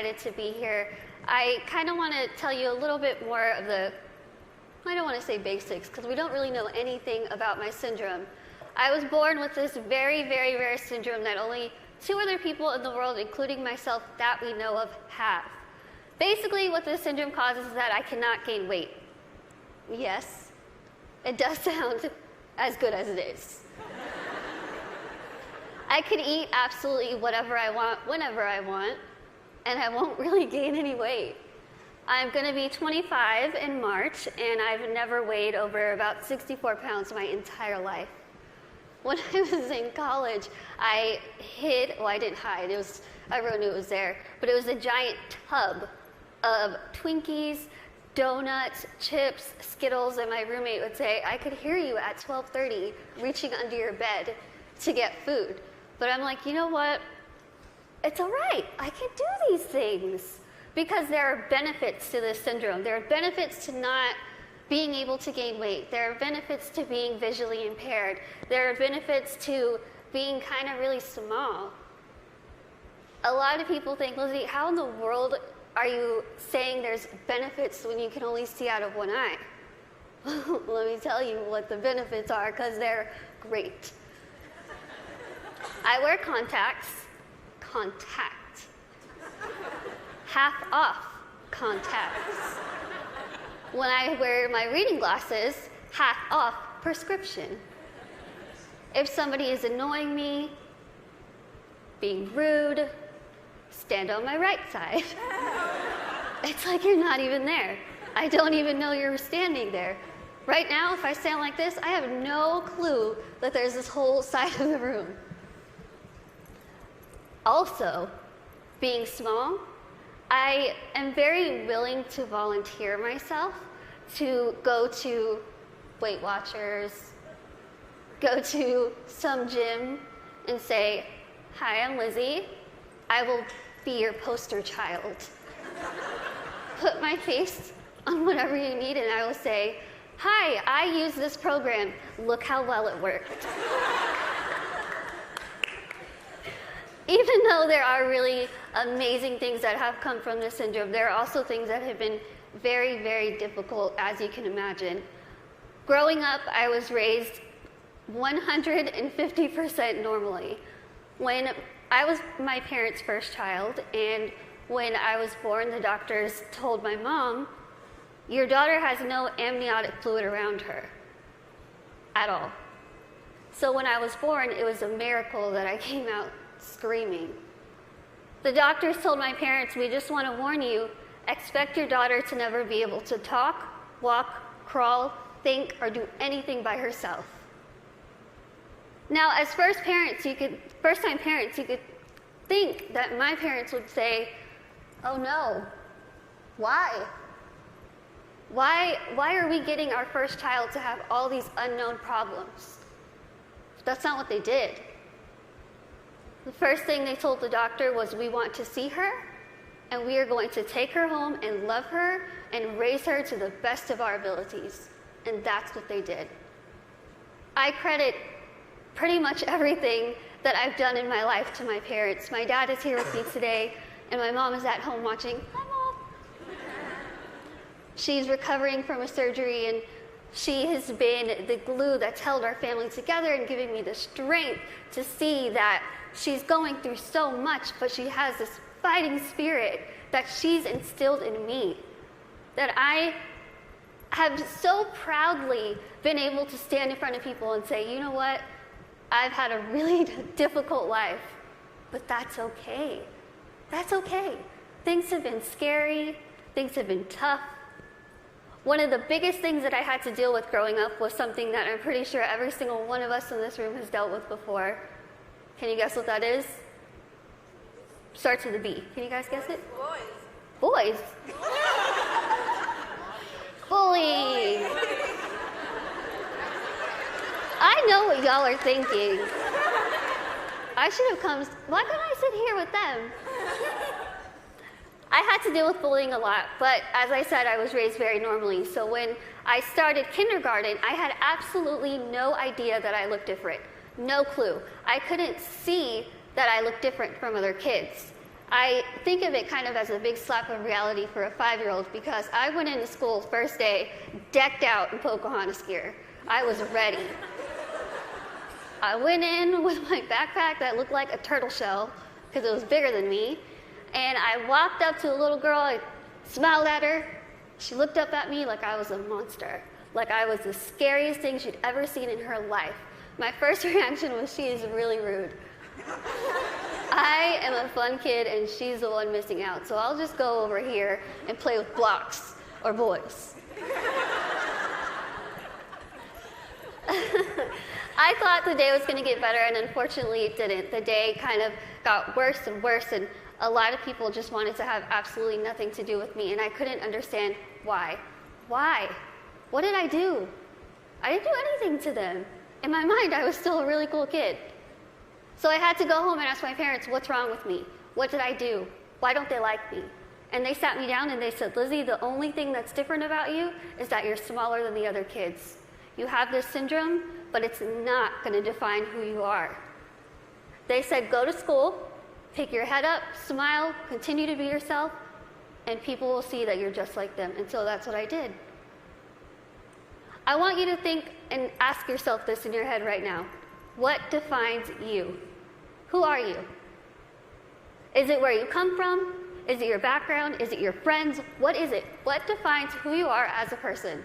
excited to be here. I kind of want to tell you a little bit more of the, I don't want to say basics, because we don't really know anything about my syndrome. I was born with this very, very rare syndrome that only 2 other people in the world, including myself, that we know of, have. Basically, what this syndrome causes is that I cannot gain weight. Yes, it does sound as good as it is. I can eat absolutely whatever I want, whenever I want, and I won't really gain any weight. I'm going to be 25 in March, and I've never weighed over about 64 pounds my entire life. When I was in college, I didn't hide, everyone knew it was there, but it was a giant tub of Twinkies, donuts, chips, Skittles, and my roommate would say, I could hear you at 12:30 reaching under your bed to get food. But I'm like, you know what? It's all right. I can do these things because there are benefits to this syndrome. There are benefits to not being able to gain weight. There are benefits to being visually impaired. There are benefits to being kind of really small. A lot of people think, Lizzie, how in the world are you saying there's benefits when you can only see out of one eye? Let me tell you what the benefits are, because they're great. I wear contacts. Half off contacts. When I wear my reading glasses, half off prescription. If somebody is annoying me, being rude, stand on my right side. It's like you're not even there. I don't even know you're standing there. Right now, if I stand like this, I have no clue that there's this whole side of the room. Also, being small, I am very willing to volunteer myself to go to Weight Watchers, go to some gym and say, hi, I'm Lizzie. I will be your poster child. Put my face on whatever you need and I will say, hi, I use this program. Look how well it worked. Even though there are really amazing things that have come from this syndrome, there are also things that have been very, very difficult, as you can imagine. Growing up, I was raised 150% normally. When I was my parents' first child, and when I was born, the doctors told my mom, your daughter has no amniotic fluid around her at all. So when I was born, it was a miracle that I came out screaming. The doctors told my parents, we just want to warn you, expect your daughter to never be able to talk, walk, crawl, think, or do anything by herself. Now, as first-time parents, you could think that my parents would say, oh no, why? Why are we getting our first child to have all these unknown problems? But that's not what they did. The first thing they told the doctor was, we want to see her, and we are going to take her home and love her and raise her to the best of our abilities. And that's what they did. I credit pretty much everything that I've done in my life to my parents. My dad is here with me today, and my mom is at home watching. Hi, Mom. She's recovering from a surgery, and she has been the glue that's held our family together and giving me the strength to see that she's going through so much, but she has this fighting spirit that she's instilled in me, that I have so proudly been able to stand in front of people and say, you know what, I've had a really difficult life, but that's okay. That's okay. Things have been scary, things have been tough. One of the biggest things that I had to deal with growing up was something that I'm pretty sure every single one of us in this room has dealt with before. Can you guess what that is? Starts with a B. Can you guys guess it? Boys. Bullying. I know what y'all are thinking. I should have come. Why couldn't I sit here with them? I had to deal with bullying a lot, but as I said, I was raised very normally. So when I started kindergarten, I had absolutely no idea that I looked different. No clue. I couldn't see that I looked different from other kids. I think of it kind of as a big slap of reality for a 5-year-old because I went into school first day decked out in Pocahontas gear. I was ready. I went in with my backpack that looked like a turtle shell because it was bigger than me, and I walked up to a little girl, I smiled at her. She looked up at me like I was a monster, like I was the scariest thing she'd ever seen in her life. My first reaction was, she is really rude. I am a fun kid and she's the one missing out, so I'll just go over here and play with blocks or boys. I thought the day was going to get better, and unfortunately it didn't. The day kind of got worse and worse, and a lot of people just wanted to have absolutely nothing to do with me, and I couldn't understand why. Why? What did I do? I didn't do anything to them. In my mind, I was still a really cool kid. So I had to go home and ask my parents, what's wrong with me? What did I do? Why don't they like me? And they sat me down and they said, Lizzie, the only thing that's different about you is that you're smaller than the other kids. You have this syndrome, but it's not going to define who you are. They said, go to school, pick your head up, smile, continue to be yourself, and people will see that you're just like them. And so that's what I did. I want you to think and ask yourself this in your head right now. What defines you? Who are you? Is it where you come from? Is it your background? Is it your friends? What is it? What defines who you are as a person?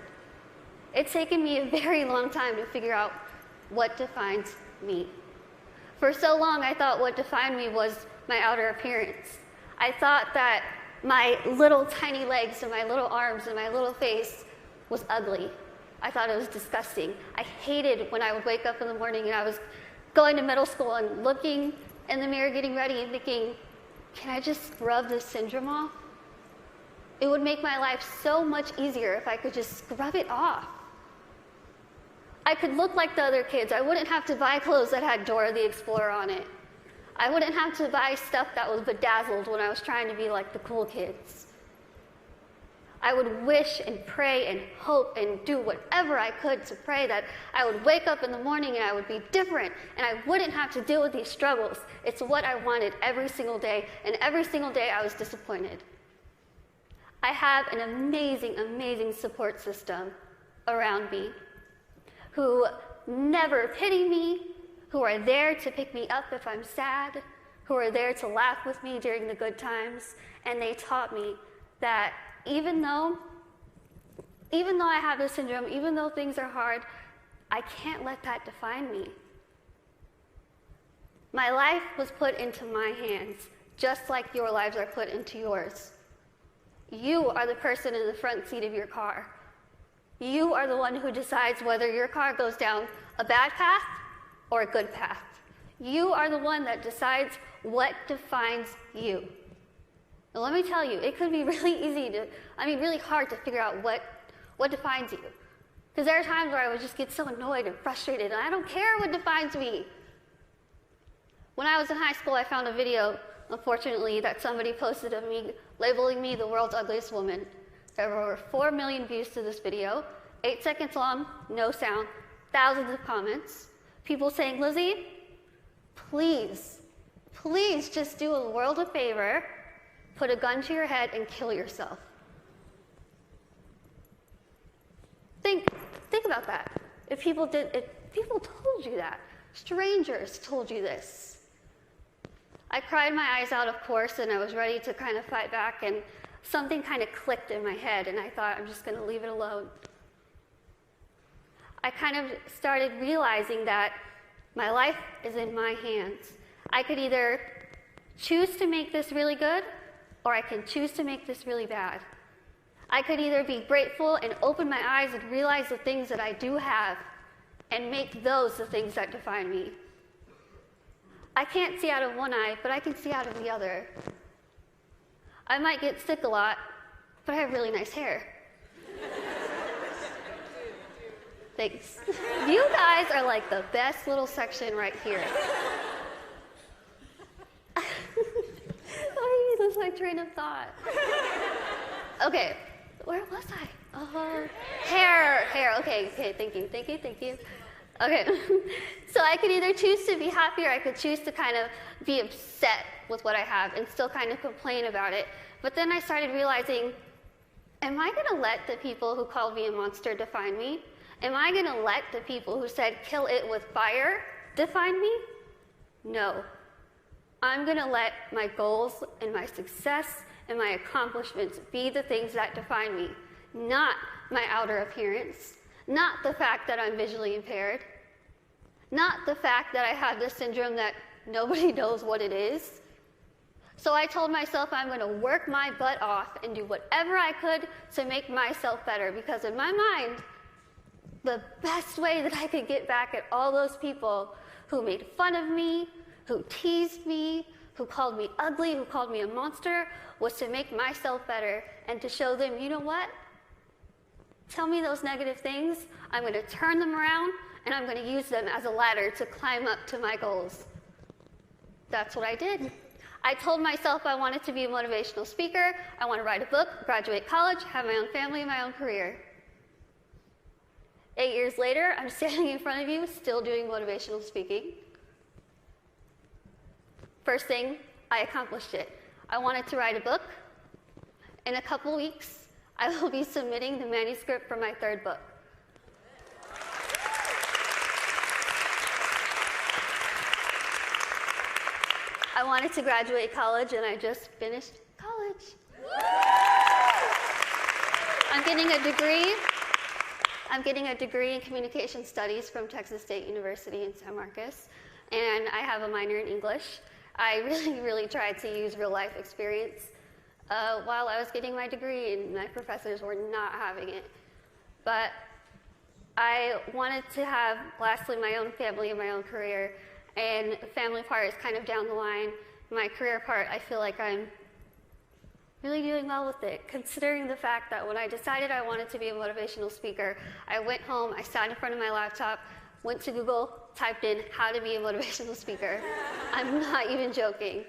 It's taken me a very long time to figure out what defines me. For so long, I thought what defined me was my outer appearance. I thought that my little tiny legs and my little arms and my little face was ugly. I thought it was disgusting. I hated when I would wake up in the morning and I was going to middle school and looking in the mirror, getting ready and thinking, can I just scrub this syndrome off? It would make my life so much easier if I could just scrub it off. I could look like the other kids. I wouldn't have to buy clothes that had Dora the Explorer on it. I wouldn't have to buy stuff that was bedazzled when I was trying to be like the cool kids. I would wish and pray and hope and do whatever I could to pray that I would wake up in the morning and I would be different and I wouldn't have to deal with these struggles. It's what I wanted every single day, and every single day I was disappointed. I have an amazing, amazing support system around me who never pity me, who are there to pick me up if I'm sad, who are there to laugh with me during the good times, and they taught me that even though I have this syndrome, even though things are hard, I can't let that define me. My life was put into my hands, just like your lives are put into yours. You are the person in the front seat of your car. You are the one who decides whether your car goes down a bad path or a good path. You are the one that decides what defines you. And let me tell you, it could be really hard to figure out what defines you. Because there are times where I would just get so annoyed and frustrated, and I don't care what defines me. When I was in high school, I found a video, unfortunately, that somebody posted of me, labeling me the world's ugliest woman. There were over 4 million views to this video, 8 seconds long, no sound, thousands of comments. People saying, Lizzie, please just do a world a favor, put a gun to your head and kill yourself. Think about that. If people told you that, strangers told you this. I cried my eyes out, of course, and I was ready to kind of fight back, and something kind of clicked in my head, and I thought, I'm just going to leave it alone. I kind of started realizing that my life is in my hands. I could either choose to make this really good, or I can choose to make this really bad. I could either be grateful and open my eyes and realize the things that I do have and make those the things that define me. I can't see out of one eye, but I can see out of the other. I might get sick a lot, but I have really nice hair. Thanks. You guys are like the best little section right here. Oh, you lose my train of thought. Okay, where was I? Hair. Okay, thank you. Okay, so I could either choose to be happy or I could choose to kind of be upset with what I have and still kind of complain about it. But then I started realizing, am I going to let the people who called me a monster define me? Am I going to let the people who said kill it with fire define me? No. I'm going to let my goals and my success and my accomplishments be the things that define me, not my outer appearance, not the fact that I'm visually impaired, not the fact that I have this syndrome that nobody knows what it is. So I told myself I'm going to work my butt off and do whatever I could to make myself better, because in my mind, the best way that I could get back at all those people who made fun of me, who teased me, who called me ugly, who called me a monster, was to make myself better and to show them, you know what? Tell me those negative things, I'm going to turn them around, and I'm going to use them as a ladder to climb up to my goals. That's what I did. I told myself I wanted to be a motivational speaker, I want to write a book, graduate college, have my own family, and my own career. 8 years later, I'm standing in front of you, still doing motivational speaking. First thing, I accomplished it. I wanted to write a book. In a couple weeks, I will be submitting the manuscript for my third book. I wanted to graduate college, and I just finished college. I'm getting a degree in communication studies from Texas State University in San Marcos, and I have a minor in English. I really tried to use real life experience while I was getting my degree, and my professors were not having it. But I wanted to have, lastly, my own family and my own career, and the family part is kind of down the line. My career part, I feel like I'm really doing well with it, considering the fact that when I decided I wanted to be a motivational speaker, I went home, I sat in front of my laptop, went to Google, typed in how to be a motivational speaker. I'm not even joking.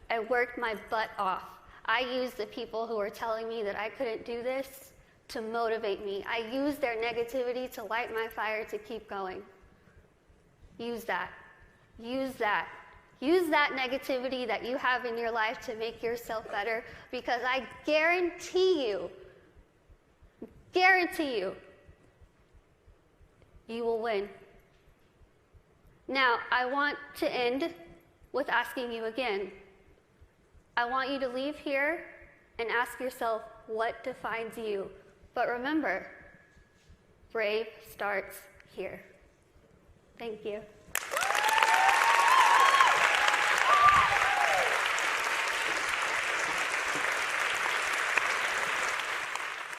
I worked my butt off. I used the people who were telling me that I couldn't do this to motivate me. I used their negativity to light my fire to keep going. Use that. Use that. Use that negativity that you have in your life to make yourself better, because I guarantee you, you will win. Now, I want to end with asking you again. I want you to leave here and ask yourself what defines you. But remember, brave starts here. Thank you.